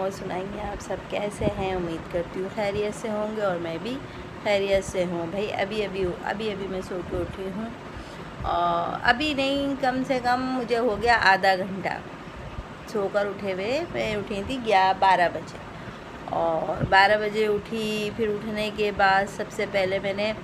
और सुनाइए आप सब कैसे हैं। उम्मीद करती हूँ खैरियत से होंगे और मैं भी खैरियत से हूँ। भाई अभी मैं सो के उठी हूँ और अभी नहीं, कम से कम मुझे हो गया आधा घंटा सोकर उठे हुए। मैं उठी थी 12 बजे और 12 बजे उठी। फिर उठने के बाद सबसे पहले मैंने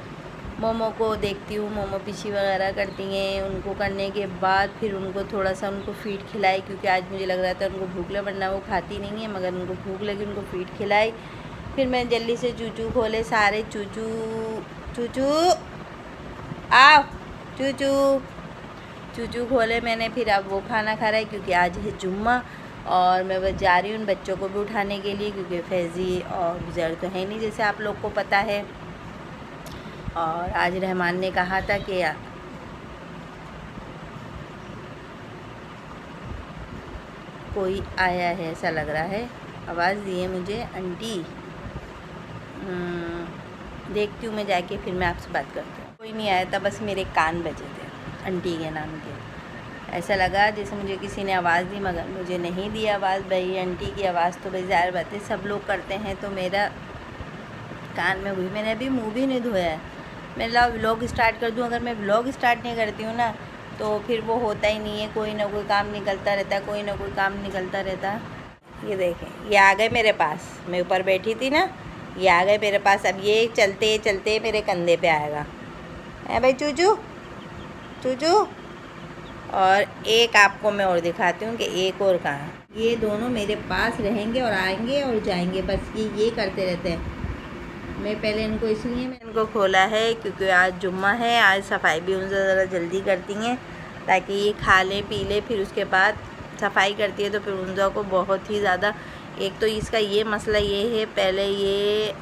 मोमो को देखती हूँ, मोमो पीछी वगैरह करती हैं। उनको करने के बाद फिर उनको थोड़ा सा उनको फीड खिलाई, क्योंकि आज मुझे लग रहा था उनको भूख लगे, वरना वो खाती नहीं है, मगर उनको भूख लगी, उनको फीड खिलाई। फिर मैं जल्दी से चूचू खोले सारे। चूचू चूचू आओ, चूचू चूचू खोले मैंने। फिर अब वो खाना खा रहा है, क्योंकि आज है जुम्मा और मैं बस जा रही हूँ उन बच्चों को भी उठाने के लिए, क्योंकि फैज़ी और गुजर तो है नहीं, जैसे आप लोग को पता है। और आज रहमान ने कहा था कि कोई आया है, ऐसा लग रहा है। आवाज़ दिए मुझे आंटी। देखती हूँ मैं जाके, फिर मैं आपसे बात करती हूँ। कोई नहीं आया था, बस मेरे कान बजे थे आंटी के नाम के। ऐसा लगा जैसे मुझे किसी ने आवाज़ दी, मगर मुझे नहीं दी आवाज़। भाई आंटी की आवाज़ तो भाई ज़ाहिर बात है सब लोग करते हैं, तो मेरा कान में हुई। मैंने अभी मुँह भी नहीं धोया है। मैं व्लॉग स्टार्ट कर दूँ। अगर मैं व्लॉग स्टार्ट नहीं करती हूँ ना, तो फिर वो होता ही नहीं है। कोई ना कोई काम निकलता रहता है, कोई ना कोई काम निकलता रहता है। ये देखें, ये आ गए मेरे पास। मैं ऊपर बैठी थी ना, ये आ गए मेरे पास। अब ये चलते चलते मेरे कंधे पे आएगा। है भाई चूचू चूचू। और एक आपको मैं और दिखाती हूँ कि एक और कहाँ। ये दोनों मेरे पास रहेंगे और आएंगे और जाएंगे, बस ये करते रहते हैं। मैं पहले इनको इसलिए मैं इनको खोला है क्योंकि आज जुम्मा है। आज सफाई भी उनसे ज़रा जल्दी करती हैं, ताकि ये खा लें पी लें, फिर उसके बाद सफाई करती है। तो फिर उनका को बहुत ही ज़्यादा, एक तो इसका ये मसला ये है, पहले ये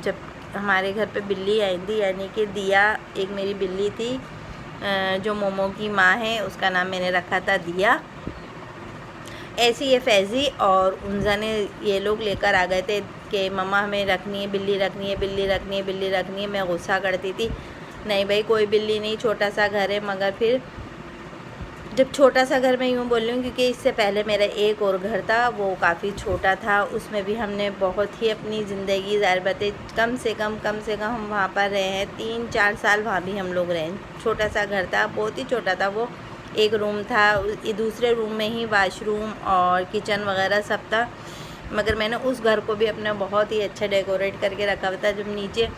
जब हमारे घर पे बिल्ली आई थी, यानी कि दिया, एक मेरी बिल्ली थी जो मोमो की माँ है, उसका नाम मैंने रखा था दिया। ऐसी ये फैज़ी और उनजा ने ये लोग लेकर आ गए थे कि मम्मा हमें रखनी है बिल्ली, रखनी है बिल्ली, रखनी है बिल्ली, रखनी है। मैं गुस्सा करती थी, नहीं भाई कोई बिल्ली नहीं, छोटा सा घर है। मगर फिर जब छोटा सा घर मैं यूँ बोल रही हूँ, क्योंकि इससे पहले मेरा एक और घर था, वो काफ़ी छोटा था। उसमें भी हमने बहुत ही अपनी ज़िंदगी ज़ाहिर बातें कम से कम हम वहाँ पर रहे हैं 3-4 साल। वहाँ भी हम लोग रहे। छोटा सा घर था, बहुत ही छोटा था वो। एक रूम था, दूसरे रूम में ही वॉशरूम और किचन वगैरह सब था। मगर मैंने उस घर को भी अपना बहुत ही अच्छा डेकोरेट करके रखा हुआ था। जब नीचे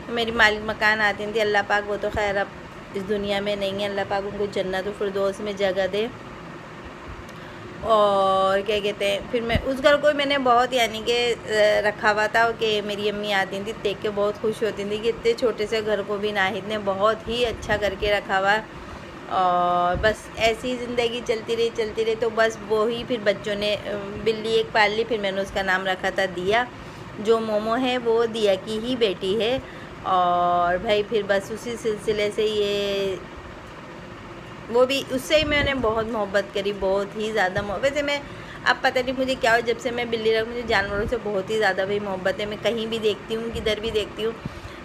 मेरी मालिक मकान आती थी, अल्लाह पाक, वो तो खैर अब इस दुनिया में नहीं है, अल्लाह पाक उनको जन्नत फिरदौस में जगह दे। और क्या कहते हैं, फिर मैं उस घर को मैंने बहुत यानी कि रखा हुआ था कि मेरी अम्मी आती थी, देख के बहुत खुश होती थी कि इतने छोटे से घर को भी नाहिद ने बहुत ही अच्छा करके रखा हुआ। और बस ऐसी ज़िंदगी चलती रही। तो बस वो ही फिर बच्चों ने बिल्ली एक पाल ली, फिर मैंने उसका नाम रखा था दिया। जो मोमो है वो दिया की ही बेटी है। और भाई फिर बस उसी सिलसिले से ये वो भी, उससे ही मैंने बहुत मोहब्बत करी, बहुत ही ज़्यादा मोहब्बत है। मैं अब पता नहीं मुझे क्या हो, जब से मैं बिल्ली रख, मुझे जानवरों से बहुत ही ज़्यादा भाई मोहब्बत है। मैं कहीं भी देखती हूँ, किधर भी देखती हूँ,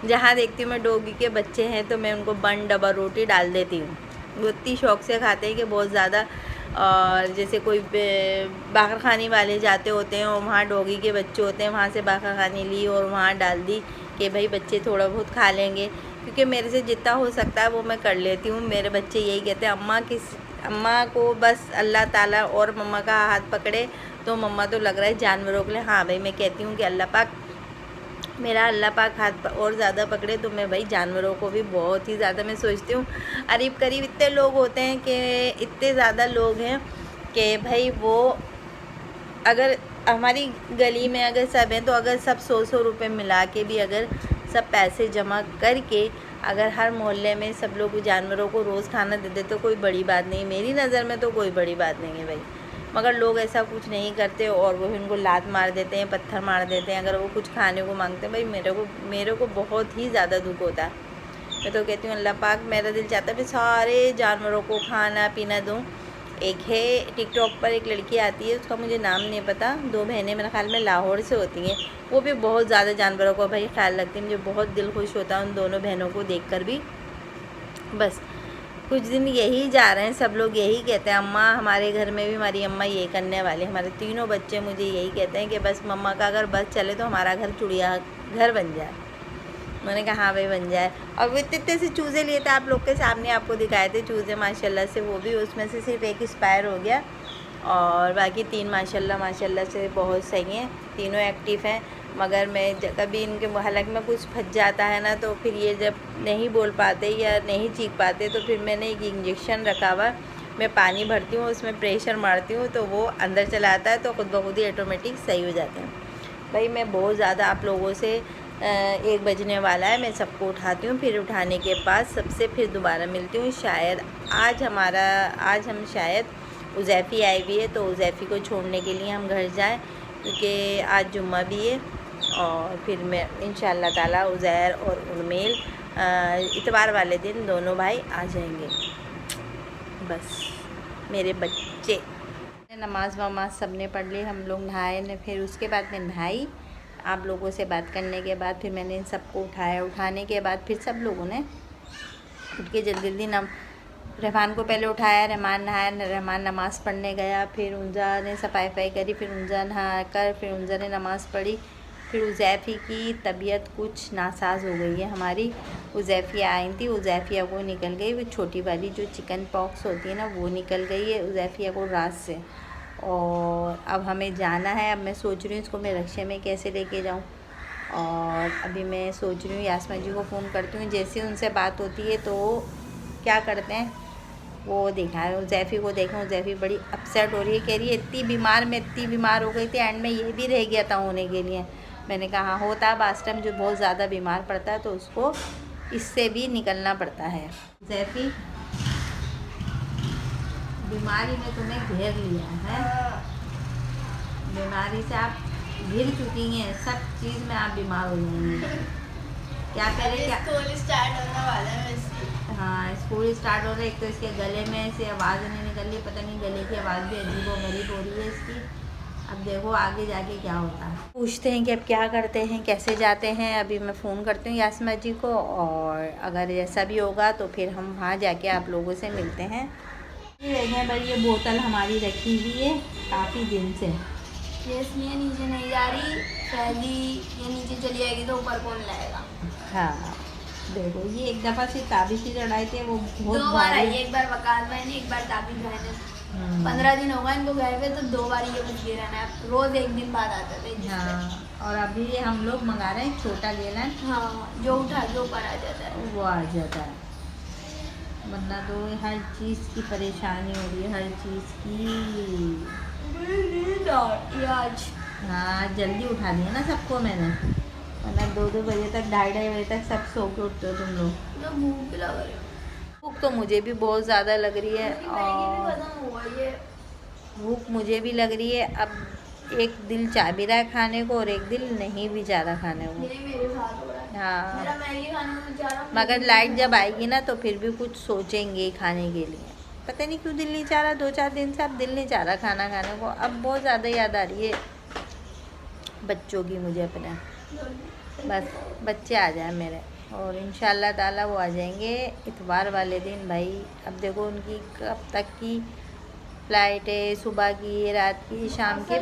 जहाँ देखती हूँ मैं डॉगी के बच्चे हैं, तो मैं उनको बन डबल रोटी डाल देती हूँ। वो इतनी शौक़ से खाते हैं कि बहुत ज़्यादा। और जैसे कोई बाकर खाने वाले जाते होते हैं और वहाँ डॉगी के बच्चे होते हैं, वहाँ से बाकर खाने ली और वहाँ डाल दी कि भाई बच्चे थोड़ा बहुत खा लेंगे, क्योंकि मेरे से जितना हो सकता है वो मैं कर लेती हूँ। मेरे बच्चे यही कहते हैं, अम्मा को बस अल्लाह ताला और मम्मा का हाथ पकड़े तो मम्मा तो लग रहा है जानवरों के लिए। हाँ भाई, मैं कहती हूँ कि अल्लाह पाक हाथ और ज़्यादा पकड़े, तो मैं भाई जानवरों को भी बहुत ही ज़्यादा मैं सोचती हूँ। करीब इतने लोग होते हैं कि इतने ज़्यादा लोग हैं कि भाई वो, अगर हमारी गली में अगर सब हैं, तो अगर सब 100 रुपये मिला के भी अगर सब पैसे जमा करके अगर हर मोहल्ले में सब लोग जानवरों को रोज़ खाना दे दे, तो कोई बड़ी बात नहीं, मेरी नज़र में तो कोई बड़ी बात नहीं है भाई। मगर लोग ऐसा कुछ नहीं करते और वो उनको लात मार देते हैं, पत्थर मार देते हैं अगर वो कुछ खाने को मांगते हैं। भाई मेरे को बहुत ही ज़्यादा दुख होता है। मैं तो कहती हूँ अल्लाह पाक, मेरा दिल चाहता है मैं सारे जानवरों को खाना पीना दूँ। एक है टिकटॉक पर एक लड़की आती है, उसका मुझे नाम नहीं पता, 2 बहनें मेरे ख्याल में लाहौर से होती हैं। वो भी बहुत ज़्यादा जानवरों को भाई ख्याल रखती है। मुझे बहुत दिल खुश होता है उन दोनों बहनों को देखकर भी। बस कुछ दिन यही जा रहे हैं, सब लोग यही कहते हैं। अम्मा, हमारे घर में भी हमारी अम्मा ये करने वाले, हमारे तीनों बच्चे मुझे यही कहते हैं कि बस मम्मा का अगर बस चले तो हमारा घर चिड़िया घर बन जाए। मैंने कहा हाँ भाई बन जाए। और वो इतने से चूज़े लिए थे, आप लोग के सामने आपको दिखाए थे चूज़े माशाल्लाह से, वो भी उसमें से सिर्फ एक एक्सपायर हो गया और बाकी 3 माशाल्लाह से बहुत सही हैं, तीनों एक्टिव हैं। मगर मैं कभी इनके हलक में कुछ फंस जाता है ना, तो फिर ये जब नहीं बोल पाते या नहीं चीख पाते तो फिर मैंने एक इंजेक्शन रखा हुआ, मैं पानी भरती हूँ, उसमें प्रेशर मारती हूँ तो वो अंदर चला आता है, तो खुद ब खुद ही ऑटोमेटिक सही हो जाते हैं। भाई मैं बहुत ज़्यादा आप लोगों से 1 बजने वाला है, मैं सबको उठाती हूँ, फिर उठाने के बाद सबसे फिर दोबारा मिलती हूँ। शायद आज हम शायद उज़ैफ़ी आई हुई है, तो उज़ैफ़ी को छोड़ने के लिए हम घर जाएँ, क्योंकि आज जुम्मा भी है। और फिर मैं इंशाअल्लाह ताला उज़ैर और उर्मिल इतवार वाले दिन दोनों भाई आ जाएंगे। बस मेरे बच्चे नमाज़ वमाज़ सब ने पढ़ ली, हम लोग नहाए न, फिर उसके बाद मैं नहाई। आप लोगों से बात करने के बाद फिर मैंने इन सबको उठाया, उठाने के बाद फिर सब लोगों ने उठ के जल्दी रहमान को पहले उठाया, रहमान नहाया, रहमान नमाज़ पढ़ने गया, फिर उन्जा ने सफाई वफाई करी, फिर उन्जा नहा कर फिर उन्जा ने नमाज़ पढ़ी। फिर उज़ैफ़ी की तबीयत कुछ नासाज हो गई है हमारी। उज़ैफ़ी आई थी, उज़ैफ़िया को निकल गई वो छोटी वाली जो चिकन पॉक्स होती है ना, वो निकल गई है उज़ैफ़िया को रात से। और अब हमें जाना है, अब मैं सोच रही हूँ इसको मैं रक्शे में कैसे लेके जाऊँ। और अभी मैं सोच रही हूँ यास्मा जी को फ़ोन करती हूँ, जैसे उनसे बात होती है तो क्या करते हैं वो देखा है। उज़ैफ़ी को देखा, उज़ैफ़ी बड़ी अपसेट हो रही है, कह रही है इतनी बीमार हो गई थी, एंड में ये भी रह गया था होने के लिए। मैंने कहा हाँ होता है, बास टाइम जो बहुत ज़्यादा बीमार पड़ता है तो उसको इससे भी निकलना पड़ता है। उज़ैफ़ी, बीमारी ने तुम्हें घेर लिया है, बीमारी से आप घिर चुकी हैं, सब चीज़ में आप बीमार हो जाएंगी। क्या करें, क्या स्कूल स्टार्ट होने वाला है वैसे। हाँ स्कूल स्टार्ट हो रहा है, एक तो इसके गले में से आवाज़ नहीं निकल रही, पता नहीं गले की आवाज़ भी अजीब व गरीब हो रही है इसकी। अब देखो आगे जाके क्या होता है, पूछते हैं कि अब क्या करते हैं, कैसे जाते हैं। अभी मैं फ़ोन करती हूँ यास्मा जी को, और अगर ऐसा भी होगा तो फिर हम वहाँ जाके आप लोगों से मिलते हैं। ये देखें भाई, ये बोतल हमारी रखी हुई है काफ़ी दिन से, ये इसलिए नीचे नहीं जा रही, पहली ये नीचे चली जाएगी तो ऊपर कौन लाएगा। हाँ देखो ये एक दफ़ा से ताबी से चढ़ाई थी, वो बहुत 2 बार आई, एक बार वकाल बहन, एक बार ताबी बहन। 15 दिन होगा इनको गए हुए, तो 2 बार ये बच गए रहना है, रोज़ 1 दिन बाद आता था। हाँ और अभी हम लोग मंगा रहे हैं छोटा गैलन, हाँ जो उठा के ऊपर आ जाता है वो आ जाता है, वरना तो हर चीज़ की परेशानी हो रही है, हर चीज़ की। आज हाँ जल्दी उठा दिया ना सबको मैंने, वरना 2-2 बजे तक 2:30 बजे तक सब सो के उठते हो तुम लोग। तो भूख भी लग रही है, भूख तो मुझे भी बहुत ज़्यादा लग रही है, और भूख मुझे भी लग रही है। अब एक दिल चाह भी रहा है खाने को और एक दिल नहीं भी जा रहा खाने को। मेरे साथ हो रहा है। हाँ मेरा मैगी खाने को जा रहा, मगर लाइट जब आएगी ना तो फिर भी कुछ सोचेंगे खाने के लिए, पता नहीं क्यों दिल नहीं चाह रहा, 2-4 दिन से अब दिल नहीं चाह रहा खाना खाने को। अब बहुत ज़्यादा याद आ रही है बच्चों की मुझे अपने, बस बच्चे आ जाए मेरे, और इंशाल्लाह ताला वो आ जाएंगे इतवार वाले दिन। भाई अब देखो उनकी कब तक की फ़्लाइट है, सुबह की, रात की, शाम की।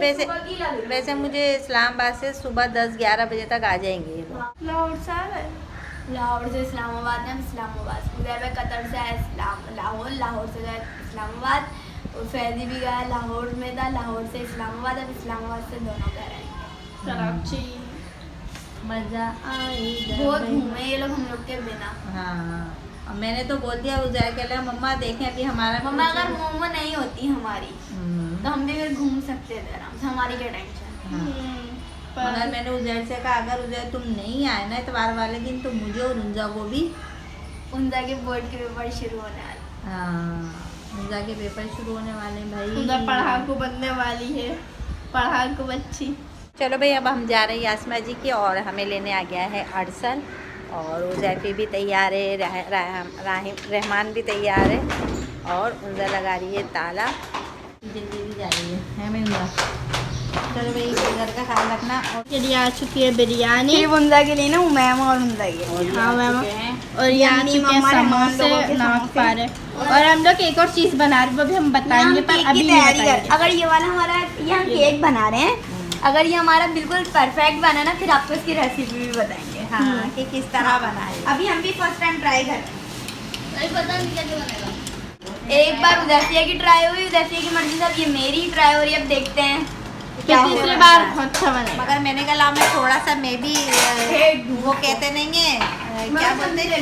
वैसे मुझे इस्लामाबाद से सुबह 10-11 बजे तक आ जाएंगे ये लोग। लाहौर से आए, लाहौर से इस्लामाबाद है, इस्लामाबाद उधर कतर से है, लाहौर, लाहौर से गए इस्लामाबाद, और फैजी भी गया लाहौर में था, लाहौर से इस्लामाबाद, अब इस्लामाबाद से दोनों कह रहे हैं कराची। मज़ा आएगा, बहुत घूमे ये लोग हम लोग के बिना। हाँ और मैंने तो बोल दिया उज़ैर के लिए, मम्मा देखें अभी हमारा मम्मा अगर मोमो नहीं होती हमारी तो हम भी फिर घूम सकते थे आराम से, हमारी क्या टेंशन। हाँ। मगर मैंने उज़ैर से कहा अगर उज़ैर तुम नहीं आए ना इतवार वाले दिन तो मुझे और उन्जा को भी, उन्जा के बोर्ड के पेपर शुरू होने वाले। हाँ उन्जा के पेपर शुरू होने वाले हैं भाई, उन्जा पढ़ाकू बनने वाली है, पढ़ाकू बच्ची। चलो भाई अब हम जा रहे हैं यास्मा जी की, और हमें लेने आ गया है अरसल, और उज़ैफ़ी भी तैयार है, रहमान भी तैयार है, और उन्जा लगा रही है ताला, जल्दी भी जा रही है मैं उन्जा। चलो भाई घर का ख्याल रखना। और चलिए आ चुकी है बिरयानी, उन्जा के लिए ना, मैम और उन्जा के। हाँ मैम और ये आ चुके हैं समोसे, नमक पारे। और हम लोग एक और चीज़ बना रहे हैं, वो भी हम बताएंगे पर अभी नहीं बताएंगे। अगर ये वाला हमारा ये हम केक बना रहे हैं, अगर ये हमारा बिल्कुल परफेक्ट बना ना, फिर आपको इसकी रेसिपी भी बताएंगे। हाँ कि किस तरह बनाए। अभी हम भी फर्स्ट टाइम ट्राई कर रहे हैं। पता नहीं कैसे बनेगा। एक बार उदयसिया की ट्राई हुई, उदयसिया की मर्जी से, अब ये मेरी ट्राई हो रही है। अब देखते हैं क्या होगा। तीसरी बार अच्छा बनेगा। मगर मैंने कहा मैं थोड़ा सा मैं भी वो कहते नहीं है क्या बोलते हैं,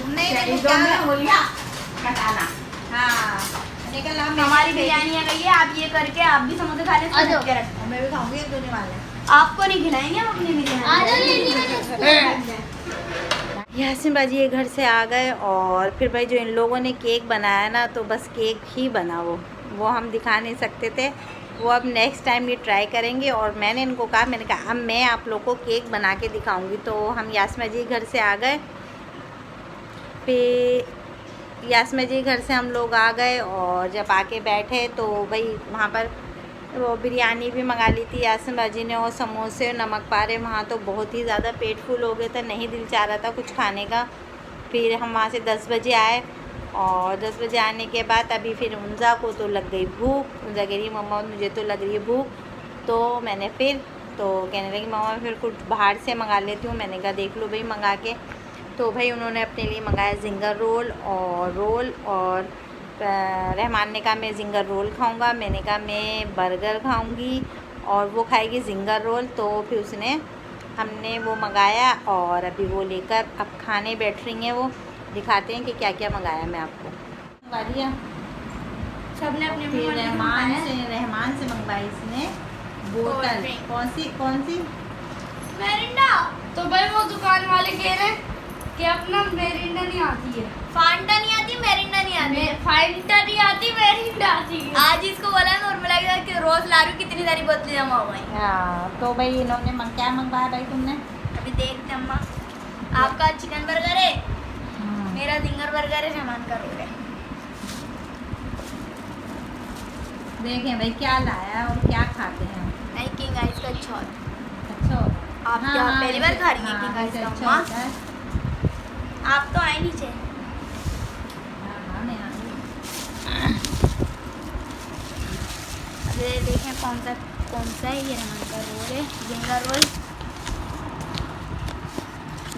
नहीं क्या बताना। हाँ मैंने कहा हमारी बिरयानी आ गई है। आप ये करके आप भी समोसे खा लें, मैं भी खाऊंगी, एक दोने वाले आपको नहीं खिलाएंगे हम अपनी बिरयानी। यासिन बाजी ये घर से आ गए और फिर भाई जो इन लोगों ने केक बनाया ना, तो बस केक ही बना, वो हम दिखा नहीं सकते थे। वो अब नेक्स्ट टाइम ये ट्राई करेंगे। और मैंने इनको कहा, मैंने कहा अब मैं आप लोग को केक बना के दिखाऊंगी। तो हम यास्मा जी घर से आ गए, फिर यास्मा जी घर से हम लोग आ गए और जब आके बैठे तो भाई वहाँ पर वो बिरयानी भी मंगा ली थी यास्मिन बाजी ने, और समोसे और नमक पारे। वहाँ तो बहुत ही ज़्यादा पेट फुल हो गया था, नहीं दिल चाह रहा था कुछ खाने का। फिर हम वहाँ से 10 बजे आए और 10 बजे आने के बाद अभी फिर उन्जा को तो लग गई भूख। उन्जा कह रही मम्मा मुझे तो लग रही है भूख। तो मैंने फिर तो कहने लगी मम्मा फिर कुछ बाहर से मंगा लेती हूँ। मैंने कहा देख लो भाई मंगा के। तो भाई उन्होंने अपने लिए मंगाया जिंगर रोल और रहमान ने कहा मैं जिंगर रोल खाऊंगा, मैंने कहा मैं बर्गर खाऊंगी और वो खाएगी जिंगर रोल। तो फिर हमने वो मंगाया और अभी वो लेकर अब खाने बैठ रही हैं। वो दिखाते हैं कि क्या क्या मंगाया मैं आपको। मंगा दिया सबने अपने फिर रहमान से मंगवाई इसने बोतल। कौन सी मेरिंडा। तो भाई वो दुकान वाले कह रहे हैं कि अपना मेरिंडा नहीं आती है, फांटा नहीं आती, मेरिंडा नहीं आती, फांटा नहीं आती, मेरिंडा आती है। आज इसको बोला नॉर्मल कि रोज ला रही हूँ, कितनी सारी बोतलें जमा हो गई। हाँ तो भाई इन्होंने क्या मंगवाया भाई तुमने? अभी देखते अम्मा। आपका चिकन बर्गर है, मेरा जिंगर बर्गर है, रहमान का रोल है। देखें भाई क्या लाया और क्या खाते हैं। नहीं किंग आइस का अच्छा होता है। अच्छा आप क्या पहली बार खा रही हैं किंग आइस का? अच्छा होता है। आप तो आए नीचे। मैं आ गई। अरे देखें कौन सा है ये रहमान का रोल है, जिंगर रोल।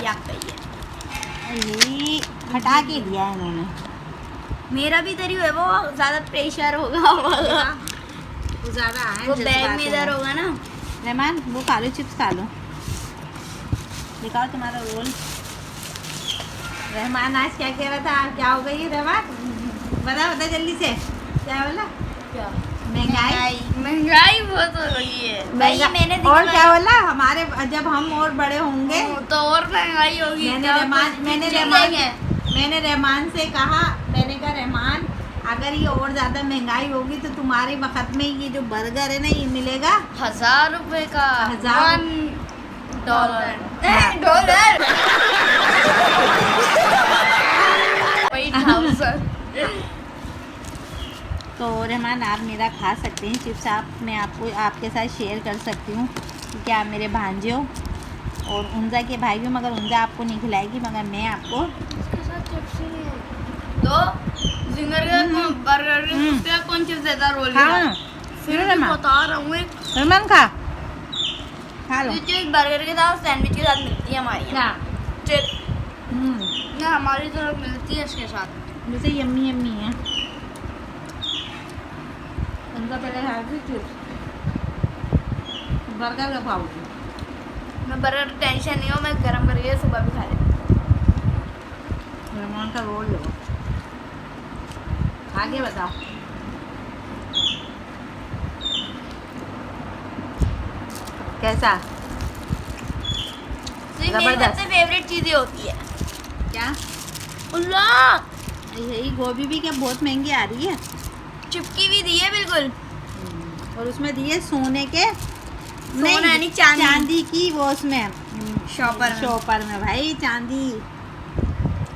ये आपका ही है। ये हटा के दिया है इन्होंने। मेरा भी इधर ही है, वो ज़्यादा प्रेशर होगा वो ज़्यादा है, वो बैग में इधर होगा ना। रहमान वो खा लो, चिप्स खा लो। दिखाओ तुम्हारा रोल। रहमान आज क्या कह रहा था, क्या हो गई रहमान? बता जल्दी से, क्या बोला? क्या महंगाई बहुत हो रही है भाई। मैंने और क्या बोला, हमारे जब हम और बड़े होंगे तो और महंगाई होगी। मैंने रहमान से कहा, मैंने कहा रहमान अगर ये और ज़्यादा महंगाई होगी तो तुम्हारे वक्त में ये जो बर्गर है ना ये मिलेगा 1000 रुपए का। 1000 डॉलर। तो रहमान आप मेरा खा सकते हैं चिप्स। मैं आपको आपके साथ शेयर कर सकती हूँ क्योंकि आप मेरे भांजे हो और उन्जा के भाई भी, मगर उन्जा आपको नहीं खिलाएगी, मगर मैं आपको तो जिंगर का बर्गर का कौन चिप्स देता रोल हाँ फिर मैं बता रहा हूँ। रहमान खा लो। चीज बर्गर के साथ सैंडविच के साथ मिलती है हमारी क्या? ना हमारी तरफ मिलती है इसके साथ। जैसे यम्मी है उनका। पहले खाओगी चिप्स, बर्गर का खाओगी? मैं बर्गर टेंशन नहीं हो, मैं गरम करके सुबह भी खा लेती। रहमान का रोल लो। आगे बताओ। कैसा? मेरी सबसे फेवरेट चीज़ें होती है क्या? अल्लाह यही गोभी भी क्या बहुत महंगी आ रही है। चिपकी भी दी है बिल्कुल। और उसमें दिए सोने के, सोना यानी चांदी की, वो उसमें शॉपर में भाई चांदी।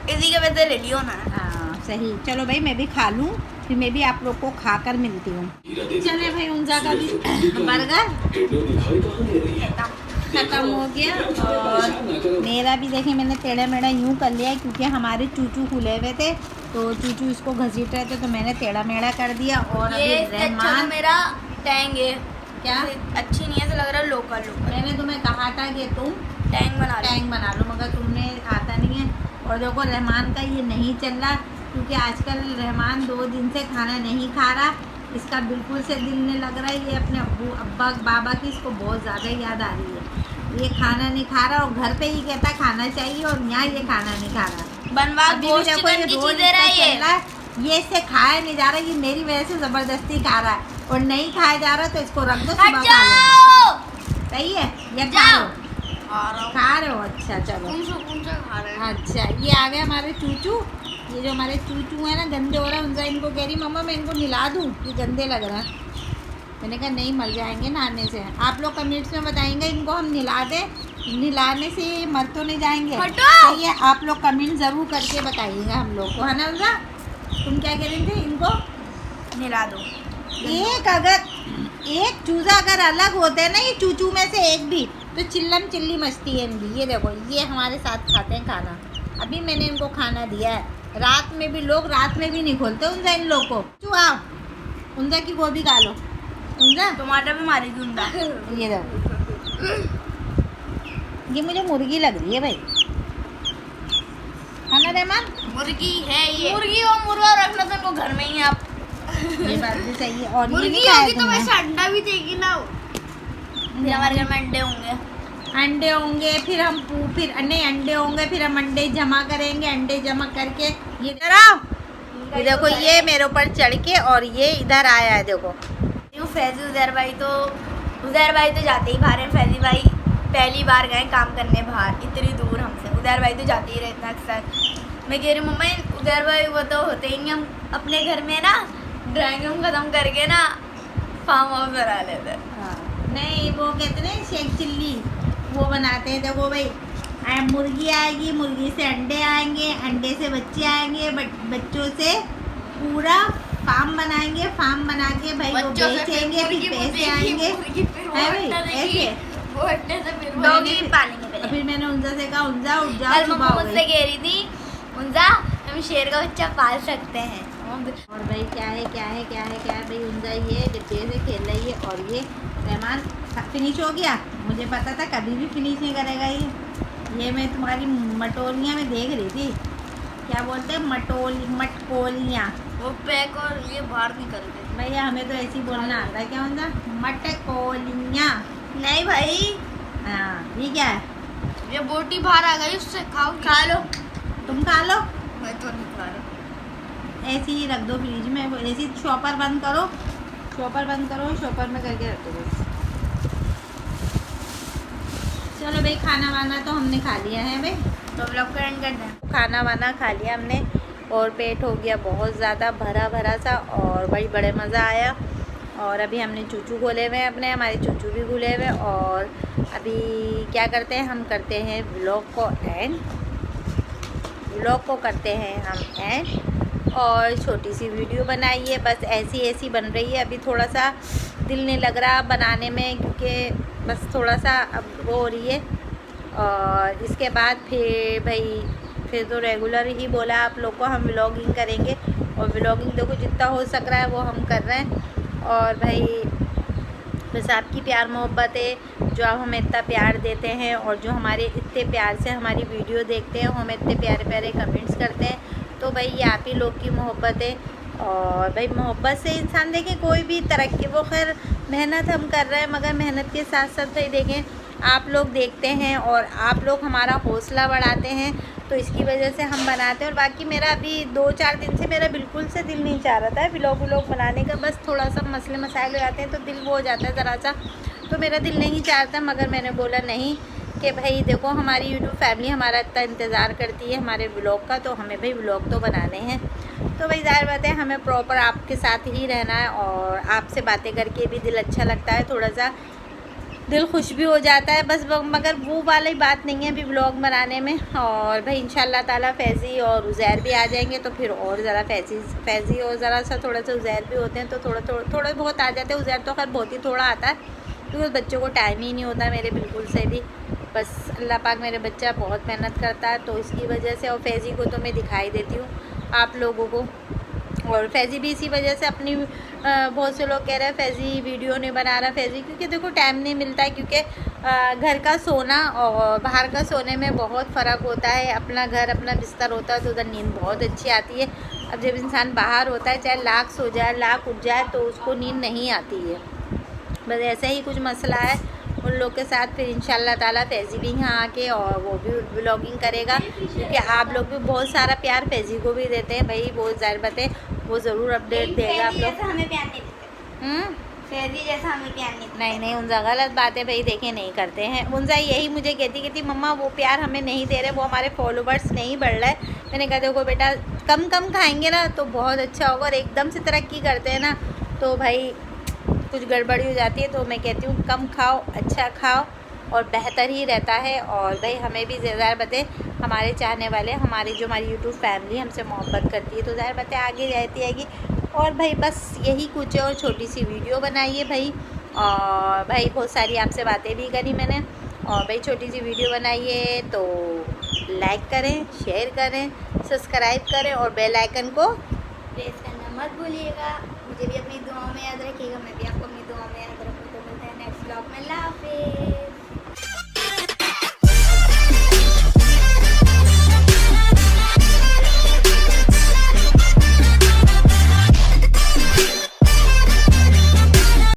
इसी के वजह ले लियो ना। हाँ सही। चलो भाई मैं भी खा लूँ, फिर मैं भी आप लोग को खा कर मिलती हूँ। चले भाई उनजा का भी बर्गर ख़त्म हो गया और मेरा भी देखें मैंने टेढ़ा मेढ़ा यूँ कर लिया क्योंकि हमारे चूचू खुले हुए थे तो चूचू इसको घसीट रहे थे तो मैंने टेढ़ा मेढ़ा कर दिया। और ये अभी इससे अच्छा तो रहमान मेरा टैंग है। क्या अच्छी नहीं है, ऐसा लग रहा है लोकल। मैंने तुम्हें कहा था कि तुम टैंग बना लो मगर तुमने आता नहीं है। और देखो रहमान का ये नहीं चल रहा क्योंकि आजकल रहमान 2 दिन से खाना नहीं खा रहा। इसका बिल्कुल से दिल नहीं लग रहा है। ये अपने अब्बू अब्बा बाबा की इसको बहुत ज़्यादा याद आ रही है। ये खाना नहीं खा रहा और घर पे ही कहता खाना चाहिए और यहाँ ये खाना नहीं खा रहा। बनवा अभी भी गोश्त देखो ये चिकन की रोल चीज़ें रहा चल रहा है। ये इससे खाया नहीं जा रहा, ये मेरी वजह से ज़बरदस्ती खा रहा है और नहीं खाया जा रहा तो इसको रख दो, सुबह खा लेना। सही है या खा रहे हो? अच्छा चलो अच्छा। ये आ गए हमारे चूचू। ये जो हमारे चूचू हैं ना गंदे हो रहा है उनसे इनको कह रही मम्मा मैं इनको नहला दूँ, ये गंदे लग रहा है। मैंने कहा नहीं मर जाएंगे नहाने से। आप लोग कमेंट्स में बताएंगे इनको हम नहला दें, नहलाने से मर तो नहीं जाएंगे। सही है, आप लोग कमेंट ज़रूर करके बताइएगा हम लोग को, है ना उनका? तुम क्या कह रही थी? इनको नहला दो। एक चूजा अगर अलग होते हैं ना ये चूचू में से एक भी तो चिल्लम चिल्ली मस्ती है इनकी। ये देखो ये हमारे साथ खाते हैं खाना। अभी मैंने इनको खाना दिया है। रात में भी लोग रात में भी नहीं खोलते उनसे इन लोग को। चू आओ उनसे की गोभी खा लो। उनसे टमाटर भी मारेगी उनका। ये देखो ये मुझे मुर्गी लग रही है भाई, है ना रहमान? मुर्गी है ये। मुर्गी और मुर्गा रखना तो इनको घर में ही आप। ये बात भी सही है। और मुर्गी होगी तो वैसे अंडा भी देगी ना। फिर हमारे घर में अंडे होंगे फिर हम फिर नहीं अंडे होंगे फिर हम अंडे जमा करेंगे। अंडे जमा करके ये ये देखो ये मेरे ऊपर चढ़ के और ये इधर आया है देखो। फैजी उज़ैर भाई तो जाते ही बाहर हैं। फैजी भाई पहली बार गए काम करने बाहर इतनी दूर हमसे। उज़ैर भाई तो जाते ही रहते हैं अक्सर। मैं कह रही हूँ मम्मा उज़ैर भाई वो तो होते ही नहीं, हम अपने घर में ना ड्राइंग रूम ख़त्म करके ना फार्म हाउस बना लेते हैं। हाँ नहीं वो कहते हैं शेख चिल्ली वो बनाते हैं। देखो भाई मुर्गी आएगी, मुर्गी से अंडे आएंगे, अंडे से बच्चे आएंगे, बच्चों से पूरा फार्म बनाएंगे। फार्म बना के भाई वो बेचेंगे फिर पैसे आएंगे। है भाई ऐसे डॉगी पालेंगे। फिर मैंने उनजा से कहा उनजा उठ जाओ। कल मम्मा मुझसे कह रही थी उनजा हम शेर का बच्चा पाल सकते हैं। और भाई क्या है भाई उनजा ये बच्चे से खेल रही है और ये रहमान फिनिश हो गया। मुझे पता था कभी भी फिनिश नहीं करेगा ये मैं तुम्हारी मटोलियाँ में देख रही थी। क्या बोलते हैं मटकोलियाँ। वो पैक और ये बाहर निकल गए। भैया हमें तो ऐसे ही बोलना आता है। क्या होता मटकोलियाँ? नहीं भाई हाँ ये क्या है? ये बोटी बाहर आ गई उससे खा लो। तुम खा लो। मैं तो नहीं खा रहा। ऐसे ही रख दो फ्रिज में। ऐसे शॉपर बंद करो शॉपर में करके रख दो बस। चलो भाई खाना वाना तो हमने खा लिया है भाई, तो हम लोग एंड कर दें। खाना वाना खा लिया हमने और पेट हो गया बहुत ज़्यादा भरा सा और बड़ी बड़े मज़ा आया। और अभी हमने चूचू खोले हुए हैं अपने, हमारे चूचू भी खुले हुए। और अभी क्या करते हैं हम करते हैं व्लॉग को करते हैं हम एंड। और छोटी सी वीडियो बनाई है बस ऐसी बन रही है। अभी थोड़ा सा दिल नहीं लग रहा बनाने में क्योंकि बस थोड़ा सा अब वो हो रही है। और इसके बाद फिर तो रेगुलर ही बोला आप लोग को हम व्लॉगिंग करेंगे। और व्लॉगिंग देखो जितना हो सक रहा है वो हम कर रहे हैं। और भाई बस आपकी प्यार मोहब्बत है जो आप हमें इतना प्यार देते हैं और जो हमारे इतने प्यार से हमारी वीडियो देखते हैं, हमें इतने प्यारे प्यारे कमेंट्स करते हैं। तो भाई ये आप ही लोग की मोहब्बत है। और भाई मोहब्बत से इंसान देखें कोई भी तरक्की, वो खैर मेहनत हम कर रहे हैं मगर मेहनत के साथ साथ भाई देखें आप लोग देखते हैं और आप लोग हमारा हौसला बढ़ाते हैं तो इसकी वजह से हम बनाते हैं। और बाकी मेरा अभी 2-4 दिन से मेरा बिल्कुल से दिल नहीं चाह रहा था व्लॉग बनाने का। बस थोड़ा सा मसले मसाइल हो जाते हैं तो दिल वो हो जाता है ज़रा सा, तो मेरा दिल नहीं चाहता। मगर मैंने बोला नहीं कि भाई देखो हमारी यूट्यूब फैमिली हमारा इतना इंतज़ार करती है हमारे व्लॉग का, तो हमें भाई व्लॉग तो बनाने हैं। तो भाई ज़ाहिर बात है हमें प्रॉपर आपके साथ ही रहना है और आपसे बातें करके भी दिल अच्छा लगता है, थोड़ा सा दिल खुश भी हो जाता है बस। मगर वो वाली बात नहीं है अभी व्लॉग बनाने में। और भाई इंशाल्लाह ताला फैज़ी और उज़ैर भी आ जाएंगे तो फिर और ज़रा फैज़ी और ज़रा सा थोड़ा सा उज़ैर भी होते हैं तो थोड़ा बहुत आ जाते हैं। उज़ैर तो खैर बहुत ही थोड़ा आता है क्योंकि उस बच्चों को टाइम ही नहीं होता मेरे बिल्कुल से भी। बस अल्लाह पाक मेरे बच्चा बहुत मेहनत करता है तो इसकी वजह से, और फैज़ी को तो मैं दिखाई देती हूँ आप लोगों को, और फैज़ी भी इसी वजह से अपनी बहुत से लोग कह रहे हैं फैज़ी वीडियो नहीं बना रहा फैज़ी, क्योंकि देखो टाइम नहीं मिलता है, क्योंकि घर का सोना और बाहर का सोने में बहुत फ़र्क होता है। अपना घर अपना बिस्तर होता है तो उधर नींद बहुत अच्छी आती है। अब जब इंसान बाहर होता है, चाहे लाख सो जाए लाख उठ जाए, तो उसको नींद नहीं आती है। बस ऐसा ही कुछ मसला है उन लोग के साथ। फिर इंशाल्लाह ताला फैज़ी भी यहाँ आके और वो भी व्लॉगिंग करेगा, क्योंकि आप लोग भी बहुत सारा प्यार फैज़ी को भी देते हैं भाई, बहुत ज़ाहिर बात है वो ज़रूर अपडेट देगा आप लोग। हमें प्यार नहीं देते, फैज़ी जैसा हमें प्यार नहीं देते। नहीं उनका गलत बात है भाई, देखे नहीं करते हैं। उनका यही मुझे कहती मम्मा वो प्यार हमें नहीं दे रहे, वो हमारे फॉलोवर्स नहीं बढ़ रहा है। मैंने कहा देखो बेटा कम खाएंगे ना तो बहुत अच्छा होगा, और एकदम से तरक्की करते हैं ना तो भाई कुछ गड़बड़ी हो जाती है। तो मैं कहती हूँ कम खाओ, अच्छा खाओ और बेहतर ही रहता है। और भाई हमें भी ज़ाहिर बात है हमारे चाहने वाले, हमारी जो हमारी यूट्यूब फैमिली हमसे मोहब्बत करती है तो ज़ाहिर बात है आगे रहती आएगी। और भाई बस यही कुछ है, और छोटी सी वीडियो बनाई है भाई, और भाई बहुत सारी आपसे बातें भी करी मैंने, और भाई छोटी सी वीडियो बनाई है तो लाइक करें, शेयर करें, सब्सक्राइब करें और बेल आइकन को प्रेस करना मत भूलिएगा। मुझे भी अपनी दुआओं में याद रखिएगा, मैं भी आपको अपनी दुआओं में याद रखूँ। तो मिलते हैं नेक्स्ट व्लॉग में। अल्लाह हाफिज़।